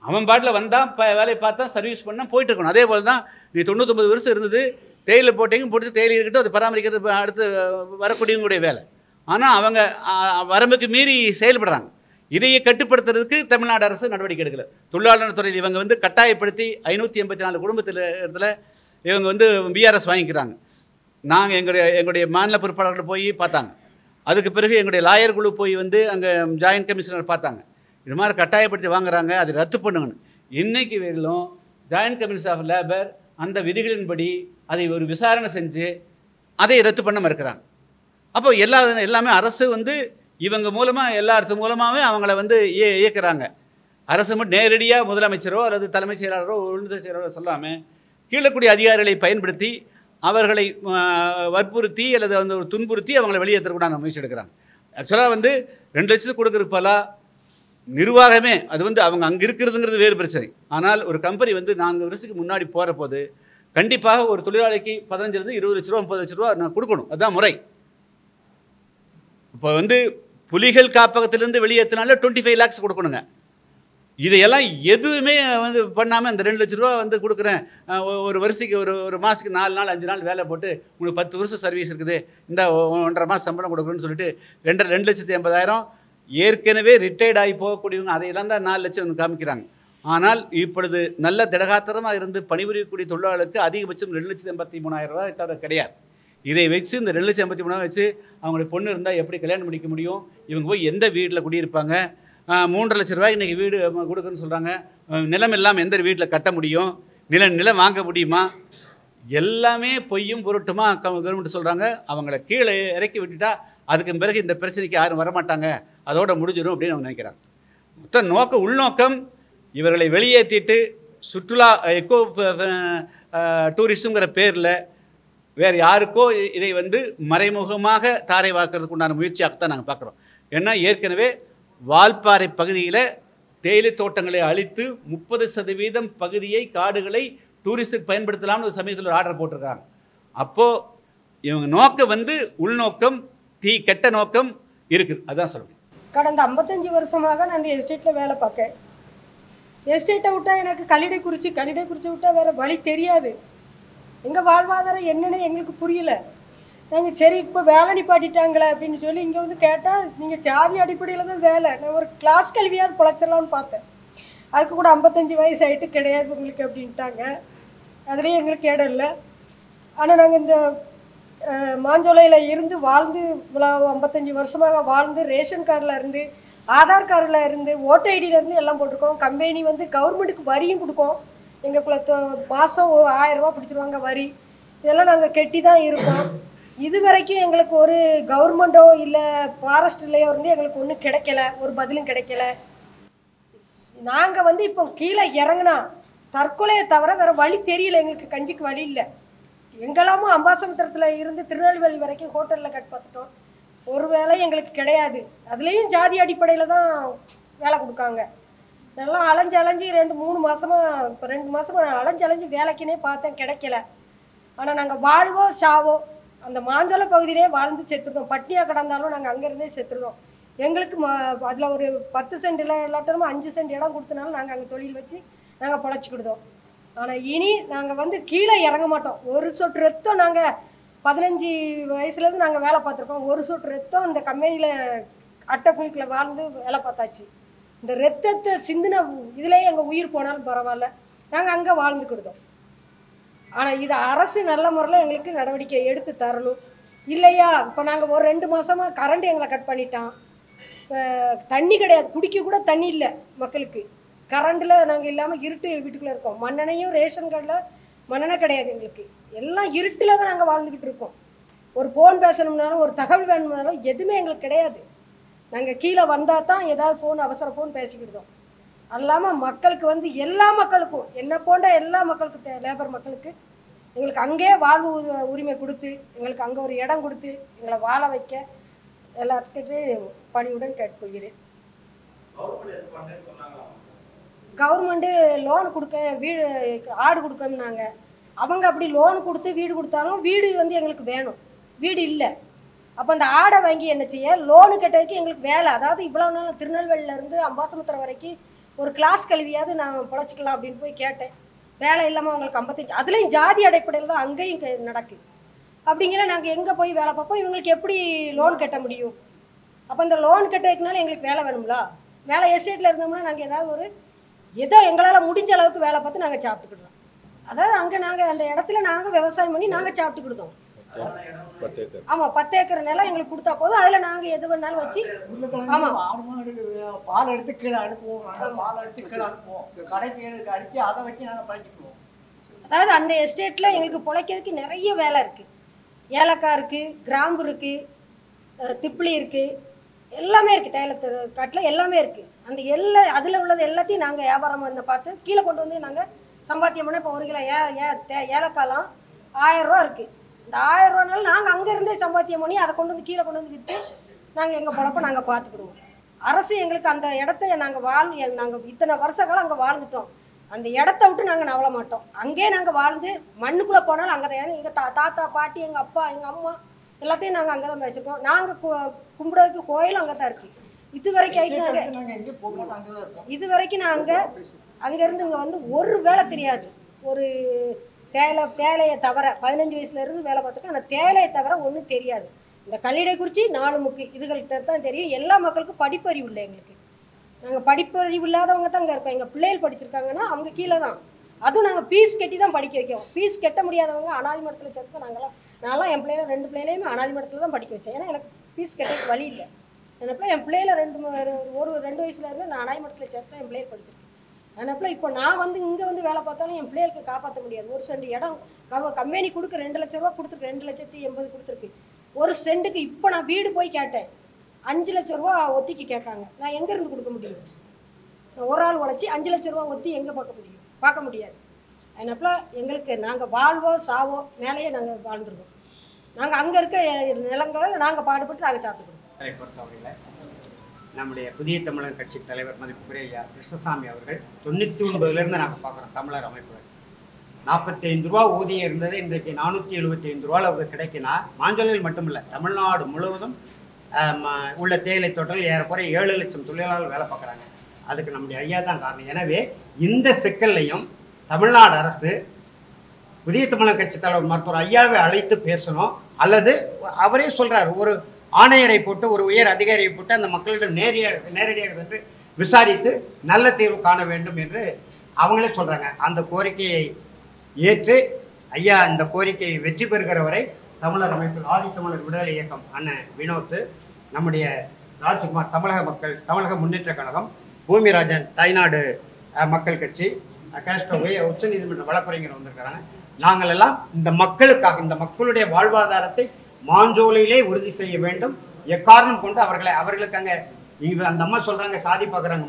அவன் பாட்டில் வந்தான், வேலையை பார்த்தா, சர்வீஸ் பண்ணால் போயிட்டு இருக்கணும். அதே போல் தான் நீ 99 வருஷம் இருந்தது, தேயிலை போட்டிங்க, போட்டு தேயிலை இருக்கட்டும், அதை பராமரிக்கிறது அடுத்து வரக்கூடியவங்களுடைய வேலை. ஆனால் அவங்க வரம்புக்கு மீறி செயல்படுறாங்க. இதையே கட்டுப்படுத்துறதுக்கு தமிழ்நாடு அரசு நடவடிக்கை எடுக்கல. தொழிலாளர் துறையில் இவங்க வந்து கட்டாயப்படுத்தி 584 குடும்பத்தில் இடத்துல இவங்க வந்து பிஆர்எஸ் வாங்கிக்கிறாங்க. நாங்கள் எங்களுடைய மாநில பொறுப்பாளர்கள் போய் பார்த்தாங்க. அதுக்கு பிறகு எங்களுடைய லாயர் குழு போய் வந்து அங்கே ஜாயின்ட் கமிஷனர் பார்த்தாங்க. இது மாதிரி கட்டாயப்படுத்தி வாங்குறாங்க, அதை ரத்து பண்ணுங்கன்னு. இன்றைக்கு வரையிலும் ஜாயின்ட் கமிஷனர் ஆஃப் லேபர் அந்த விதிகளின்படி அதை ஒரு விசாரணை செஞ்சு அதை ரத்து பண்ண மறுக்கிறாங்க. அப்போ எல்லாமே அரசு வந்து இவங்க மூலமாக எல்லாத்து மூலமாகவே அவங்கள வந்து இயக்குறாங்க. அரசு மட்டும் நேரடியாக முதலமைச்சரோ அல்லது தலைமைச் செயலாளரோ உள்துறை செயலாளரோ சொல்லாமல் கீழக்கூடிய அதிகாரிகளை பயன்படுத்தி அவர்களை வற்புறுத்தி அல்லது வந்து ஒரு துன்புறுத்தி அவங்களை வெளியேற்றக்கூடாது முயற்சி எடுக்கிறாங்க. ஆக்சுவலாக வந்து 2 லட்சத்துக்கு கொடுக்குறப்பெல்லாம் நிர்வாகமே அது வந்து அவங்க அங்கே இருக்கிறதுங்கிறது வேறு பிரச்சனை. ஆனால் ஒரு கம்பெனி வந்து 4 வருஷத்துக்கு முன்னாடி போகிற போது கண்டிப்பாக ஒரு தொழிலாளிக்கு 15 20 லட்ச ரூபா 30 லட்ச ரூபா நான் கொடுக்கணும். அதுதான் முறை. இப்போ வந்து புலிகள் காப்பகத்திலேருந்து வெளியேற்றினால 25 lakhs கொடுக்கணுங்க. இதையெல்லாம் எதுவுமே வந்து பண்ணாமல் இந்த 2 லட்ச ரூபா வந்து கொடுக்குறேன், ஒரு வருஷத்துக்கு ஒரு மாதத்துக்கு 4 நாள் 5 நாள் வேலை போட்டு உங்களுக்கு 10 வருஷம் சர்வீஸ் இருக்குது, இந்த 1.5 மாதம் சம்பளம் கொடுக்குறேன்னு சொல்லிட்டு 2,80,000 ஏற்கனவே ரிட்டையர்ட் ஆகி போகக்கூடியவங்க அதையெல்லாம் தான் 4 லட்சம் காமிக்கிறாங்க. ஆனால் இப்பொழுது நல்ல திடகாத்திரமாக இருந்து பணிபுரியக்கூடிய தொழிலாளருக்கு அதிகபட்சம் 2,83,000 ரூபாய் தவிர கிடையாது. இதை வச்சு இந்த 2,83,000 வச்சு அவங்களுடைய பொண்ணு இருந்தால் எப்படி கல்யாணம் முடிக்க முடியும்? இவங்க போய் எந்த வீட்டில் குடியிருப்பாங்க? 3.5 லட்ச ரூபாய்க்கு இன்றைக்கி வீடு கொடுக்குன்னு சொல்கிறாங்க. நிலம் இல்லாமல் எந்த வீட்டில் கட்ட முடியும்? நிலம் வாங்க முடியுமா? எல்லாமே பொய்யும் பொருட்டுமா கவர்மெண்ட் சொல்கிறாங்க. அவங்கள கீழே இறக்கி விட்டுட்டா அதுக்கு பிறகு இந்த பிரச்சனைக்கு யாரும் வரமாட்டாங்க, அதோட முடிஞ்சிடும் அப்படின்னு அவங்க நினைக்கிறாங்க. மொத்த உள்நோக்கம் இவர்களை வெளியேற்றிட்டு சுற்றுலா எக்கோ டூரிஸ்ட்டுங்கிற பேரில் வேறு யாருக்கோ இதை வந்து மறைமுகமாக தாரை வாக்குறதுக்கு உண்டான முயற்சியாகத்தான் நாங்கள் பார்க்குறோம். ஏன்னா ஏற்கனவே வால்பாறை பகுதியில் தேயிலை தோட்டங்களை அழித்து 30% பகுதியை காடுகளை டூரிஸ்ட்டுக்கு பயன்படுத்தலாம்னு ஒரு சமயத்தில் ஒரு ஆர்டர் போட்டிருக்காங்க. அப்போது இவங்க நோக்கம் வந்து உள்நோக்கம் கெட்ட நோக்கம் இருக்குது. அதுதான் சொல்லுவேன். கடந்த 55 வருஷமாக நான் அந்த எஸ்டேட்டில் வேலை பார்க்கேன். எஸ்டேட்டை விட்டால் எனக்கு கல்லிடை குறித்து விட்டால் வேறு வழி தெரியாது. எங்கள் வாழ்வாதாரம் என்னன்னு எங்களுக்கு புரியல. நாங்கள் சரி இப்போ வேலை நிப்பாட்டிட்டாங்களே அப்படின்னு சொல்லி இங்கே வந்து கேட்டால் நீங்கள் ஜாதி அடிப்படையில் தான் வேலை, நான் ஒரு கிளாஸ் கல்வியாவது பிழைச்சிடலான்னு பார்த்தேன். அதுக்கு கூட 55 வயசு ஆகிட்டு கிடையாது உங்களுக்கு அப்படின்ட்டாங்க. அதுலேயும் எங்களுக்கு இடம் இல்லை. ஆனால் நாங்கள் இந்த மாஞ்சோலையில் இருந்து வாழ்ந்து 55 வருஷமாக வாழ்ந்து ரேஷன் கார்டில் இருந்து ஆதார் கார்டில் இருந்து ஓட்டர் ஐடியிலேருந்து எல்லாம் போட்டிருக்கோம். கம்பெனி வந்து கவர்மெண்ட்டுக்கு வரியும் கொடுக்கும். எங்களுக்குள்ள மாதம் 1000 ரூபா பிடிச்சிருவாங்க வரி. இதெல்லாம் நாங்கள் கெட்டி தான் இருக்கோம். இது வரைக்கும் எங்களுக்கு ஒரு கவர்மெண்ட்டோ இல்லை ஃபாரஸ்ட்லேயோ இருந்து எங்களுக்கு ஒன்றும் கிடைக்கல, ஒரு பதிலும் கிடைக்கல. நாங்கள் வந்து இப்போ கீழே இறங்கினா தற்கொலையை தவிர வேறு வழி தெரியல. எங்களுக்கு கஞ்சிக்கு வழி இல்லை. எங்கெல்லாமோ அம்பாசமுத்திரத்தில் இருந்து திருநெல்வேலி வரைக்கும் ஹோட்டலில் கட் பார்த்துட்டோம், ஒரு வேலை எங்களுக்கு கிடையாது. அதுலேயும் ஜாதி அடிப்படையில் தான் வேலை கொடுக்காங்க. நல்லா அலைஞ்சு 2-3 மாதமாக இப்போ 2 மாதமாக நான் அலைஞ்சு வேலைக்குன்னே பார்த்தேன், கிடைக்கல. ஆனால் நாங்கள் வாழ்வோ சாவோ அந்த மாஞ்சோலை பகுதியிலே வாழ்ந்து செத்துருந்தோம். பட்டினியாக கிடந்தாலும் நாங்கள் அங்கேருந்தே செத்துருந்தோம். எங்களுக்கு அதில் ஒரு 10 சென்ட் இல்லாட்டமும் 5 சென்ட் இடம் கொடுத்தனாலும் நாங்கள் அங்கே தொழில் வச்சு நாங்கள் பொழைச்சிக்கிடுதோம். ஆனால் இனி நாங்கள் வந்து கீழே இறங்க மாட்டோம். ஒரு சொட்டு ரத்தம் நாங்கள் 15 வயசுலேருந்து நாங்கள் வேலை பார்த்துருக்கோம். ஒரு சொட்டு ரத்தம் இந்த கம்பெனியில் அட்டை குழிக்கில் வாழ்ந்து வேலை பார்த்தாச்சு. இந்த ரத்தத்தை சிந்தின இதுலேயே எங்கள் உயிர் போனாலும் பரவாயில்ல, நாங்கள் அங்கே வாழ்ந்துக்கிடுதோம். ஆனால் இதை அரசு நல்ல முறையில் எங்களுக்கு நடவடிக்கை எடுத்து தரணும். இல்லையா இப்போ நாங்கள் ஒரு 2 மாதமாக கரண்ட் எங்களை கட் பண்ணிட்டான். தண்ணி கிடையாது, குடிக்க கூட தண்ணி இல்லை மக்களுக்கு. கரண்டில் நாங்கள் இல்லாமல் இருட்டு வீட்டுக்குள்ளே இருக்கோம். மண்ணெண்ணையும் ரேஷன் கார்டில் மண்ணெண்ணெய் கிடையாது எங்களுக்கு. எல்லாம் இருட்டில் தான் நாங்கள் வாழ்ந்துக்கிட்டு இருக்கோம். ஒரு ஃபோன் பேசணும்னாலும் ஒரு தகவல் வேணும்னாலும் எதுவுமே எங்களுக்கு கிடையாது. நாங்கள் கீழே வந்தால் தான் ஏதாவது ஃபோன் அவசர ஃபோன் பேசிக்கிட்டோம். அல்லாமல் மக்களுக்கு வந்து எல்லா மக்களுக்கும் என்ன போன்ற எல்லா மக்களுக்கு லேபர் மக்களுக்கு எங்களுக்கு அங்கேயே வாழ்வு உரிமை கொடுத்து எங்களுக்கு அங்கே ஒரு இடம் கொடுத்து எங்களை வாழ வைக்க எல்லாத்துக்கிட்டையும் பணியுடன் கேட்டுக்கொள்கிறேன். கவர்மெண்ட்டு லோன் கொடுக்க வீடு ஆடு கொடுக்கணுன்னாங்க. அவங்க அப்படி லோன் கொடுத்து வீடு கொடுத்தாலும் வீடு வந்து எங்களுக்கு வேணும், வீடு இல்லை. அப்போ அந்த ஆடை வாங்கி என்ன செய்ய, லோனு கட்டுறதுக்கு எங்களுக்கு வேலை, அதாவது இவ்வளோ நாள் திருநெல்வேலியிலேருந்து அம்பாசமுத்திரம் வரைக்கும் ஒரு கிளாஸ் கல்வியாவது நான் பொழைச்சிக்கலாம் அப்படின்னு போய் கேட்டேன். வேலை இல்லாமல் அவங்களுக்கு 55, அதுலேயும் ஜாதி அடிப்படையில் தான் அங்கேயும் நடக்குது. அப்படிங்கிற நாங்கள் எங்கே போய் வேலை பார்ப்போம், இவங்களுக்கு எப்படி லோன் கட்ட முடியும்? அப்போ இந்த லோன் கட்டுறதுக்குனால எங்களுக்கு வேலை வேணுங்களா? வேலை எஸ்டேட்டில் இருந்தோம்னா நாங்கள் ஏதாவது ஏதோ எங்களால் முடிஞ்ச அளவுக்கு வேலை பார்த்து நாங்கள் சாப்பிட்டுக்கிடுவோம். அதாவது அங்கே நாங்கள் அந்த இடத்துல நாங்கள் விவசாயம் பண்ணி நாங்கள் சாப்பிட்டுக்கிடுதோம். ஆமாம், 10 ஏக்கர் நிலம் எங்களுக்கு கொடுத்தா போதும், அதில் நாங்கள் எது வேணாலும் வச்சு. ஆமாம், பால் எடுத்து கீழே அனுப்புவோம், பால் எடுத்து கீழே அனுப்புவோம், கடைக்கு அடித்து அதை வச்சு நாங்கள் பழச்சிக்குவோம். அதாவது அந்த எஸ்டேட்டில் எங்களுக்கு பிழைக்கிறதுக்கு நிறைய வேலை இருக்குது. ஏலக்காய் இருக்குது, கிராம்பு இருக்குது, திப்பிலி இருக்குது, எல்லாமே இருக்குது. தைலத்து காட்டில் எல்லாமே இருக்குது. அந்த அதில் உள்ளது எல்லாத்தையும் நாங்கள் வியாபாரம் பண்ண பார்த்து கீழே கொண்டு வந்து நாங்கள் சம்பாத்தியம் பண்ண. இப்போ 1 கிலோ ஏலக்காய்லாம் 1000 ரூபா இருக்குது. இந்த 1000 ரூபானாலும் நாங்கள் அங்கேருந்தே சம்பாத்தியம் பண்ணி அதை கொண்டு வந்து கீழே கொண்டு வந்து விற்று நாங்கள் எங்கள் பொழப்ப நாங்கள் பார்த்துக்கிடுவோம். அரசு எங்களுக்கு அந்த இடத்த நாங்கள் இத்தனை வருஷ காலம் அங்கே வாழ்ந்துட்டோம். அந்த இடத்த விட்டு நாங்கள் நவள மாட்டோம். அங்கேயே நாங்கள் வாழ்ந்து மண்ணுக்குள்ளே போனாலும் அங்கே தான். எங்கள் தாத்தா பாட்டி, எங்கள் அப்பா, எங்கள் அம்மா எல்லாத்தையும் நாங்கள் அங்கே தான் வச்சுருக்கோம். நாங்கள் கும்பிடுறதுக்கு கோயிலும் அங்கே தான் இருக்குது. இது வரைக்கும் நாங்கள் அங்கேருந்து இங்கே வந்து ஒரு வேலை தெரியாது. ஒரு தேலையை தவிர 15 வயசுலேருந்து வேலை பார்த்துருக்கோம். அந்த தேலையை தவிர ஒன்றும் தெரியாது. இந்த கல்லிடை குறிச்சி 4 முக்கு இதுகள்கிட்ட தான் தெரியும். எல்லா மக்களுக்கும் படிப்பறிவு இல்லை. எங்களுக்கு நாங்கள் படிப்பறிவு இல்லாதவங்க தான் அங்கே இருக்கோம். எங்கள் பிள்ளைகள் படிச்சிருக்காங்கன்னா அவங்க கீழே தான். அதுவும் நாங்கள் ஃபீஸ் கட்டி தான் படிக்க வைக்கோம். ஃபீஸ் கட்ட முடியாதவங்க அனாதி மடத்தில் சேர்த்து நான்லாம் என் பிள்ளைகளை 2 பிள்ளைகளையுமே அனாதி மடத்தில் தான் படிக்க வச்சேன். ஏன்னா எனக்கு ஃபீஸ் கட்டக்கு வழி இல்லை. என்னப்பில் என் பிள்ளைகளை 2 வயசுலேருந்து நான் அனாதி மடத்தில் சேர்த்து தான் என் பிள்ளைகள் படிச்சிருக்கேன். அதனால இப்போ நான் வந்து இங்கே வந்து வேலை பார்த்தாலும் என் பிள்ளைகளுக்கு காப்பாற்ற முடியாது. 1 சென்ட் இடம் கம்பெனி கொடுக்க 2 லட்ச ரூபா கொடுத்துருக்கு, 2,80,000 கொடுத்துருக்கு. 1 சென்ட்டுக்கு இப்போ நான் வீடு போய் கேட்டேன், 5 லட்ச ரூபா ஒத்திக்கு கேட்காங்க. நான் எங்கேருந்து கொடுக்க முடியும்? நான் ஒரு ஆள் உழைச்சி 5 லட்ச ரூபா ஒத்தி எங்கே பார்க்க முடியாது. அதனால எங்களுக்கு நாங்கள் வாழ்வோ சாவோ மேலேயே நாங்கள் வாழ்ந்துருக்கோம். நாங்கள் அங்கே இருக்க நிலங்களை நாங்கள் பாடுபட்டு நாங்கள் சாப்பிட்டுக்கிறோம். அதை பொறுத்தவரையில் நம்முடைய புதிய தமிழர் கட்சி தலைவர் மதிப்புக்குரிய ஐயா கிருஷ்ணசாமி அவர்கள் 99லேருந்து நாங்கள் பார்க்குறோம். தமிழர் அமைப்புகள் 45 ரூபா ஊதியம் இருந்தது, இன்றைக்கு 475 ரூபாவில் அவங்க கிடைக்கினா மாஞ்சோலையில் மட்டுமில்லை தமிழ்நாடு முழுவதும் உள்ள தேயிலை தோட்டங்கள் ஏறக்குறைய 7 லட்சம் தொழிலாளர்கள் வேலை பார்க்குறாங்க. அதுக்கு நம்முடைய ஐயா தான் காரணம். எனவே இந்த சிக்கல்லையும் தமிழ்நாடு அரசு புதிய தமிழர் கட்சி தலைவர் மருத்துவர் ஐயாவை அழைத்து பேசணும். அல்லது அவரே சொல்கிறார், ஒரு ஆணையரை போட்டு ஒரு உயர் அதிகாரியை போட்டு அந்த மக்களிடம் நேரடியாக சென்று விசாரித்து நல்ல தீர்வு காண வேண்டும் என்று அவங்களே சொல்கிறாங்க. அந்த கோரிக்கையை ஏற்று ஐயா இந்த கோரிக்கையை வெற்றி பெறுகிற வரை தமிழர் அமைப்பில் ஆதித்தமிழர் விடுதலை இயக்கம் அண்ணன் வினோத், நம்முடைய ராஜ்குமார் தமிழக முன்னேற்ற கழகம், பூமிராஜன் தாய்நாடு மக்கள் கட்சி, கேஸ்டோவை உச்சநீதிமன்ற வழக்குரைஞர் வந்திருக்கிறாங்க. நாங்கள் எல்லாம் இந்த மக்களுக்காக, இந்த மக்களுடைய வாழ்வாதாரத்தை மாஞ்சோலையிலே உறுதி செய்ய வேண்டும். எக்காரணம் கொண்டு அவர்களுக்கு அங்கே அந்த அம்மா சொல்றாங்க சாதி பார்க்குறாங்க.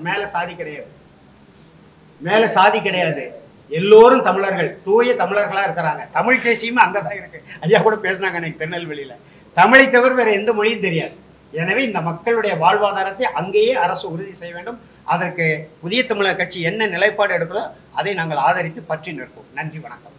மேலே சாதி கிடையாது. எல்லோரும் தமிழர்கள், தூய தமிழர்களாக இருக்கிறாங்க. தமிழ் தேசியமும் அங்கே தான் இருக்கு. ஐயா கூட பேசினாங்க எனக்கு திருநெல்வேலியில். தமிழை தவிர வேறு எந்த மொழியும் தெரியாது. எனவே இந்த மக்களுடைய வாழ்வாதாரத்தை அங்கேயே அரசு உறுதி செய்ய வேண்டும். அதற்கு புதிய தமிழர் கட்சி என்ன நிலைப்பாடு எடுக்கிறதோ அதை நாங்கள் ஆதரித்து பற்றி நிற்போம். நன்றி, வணக்கம்.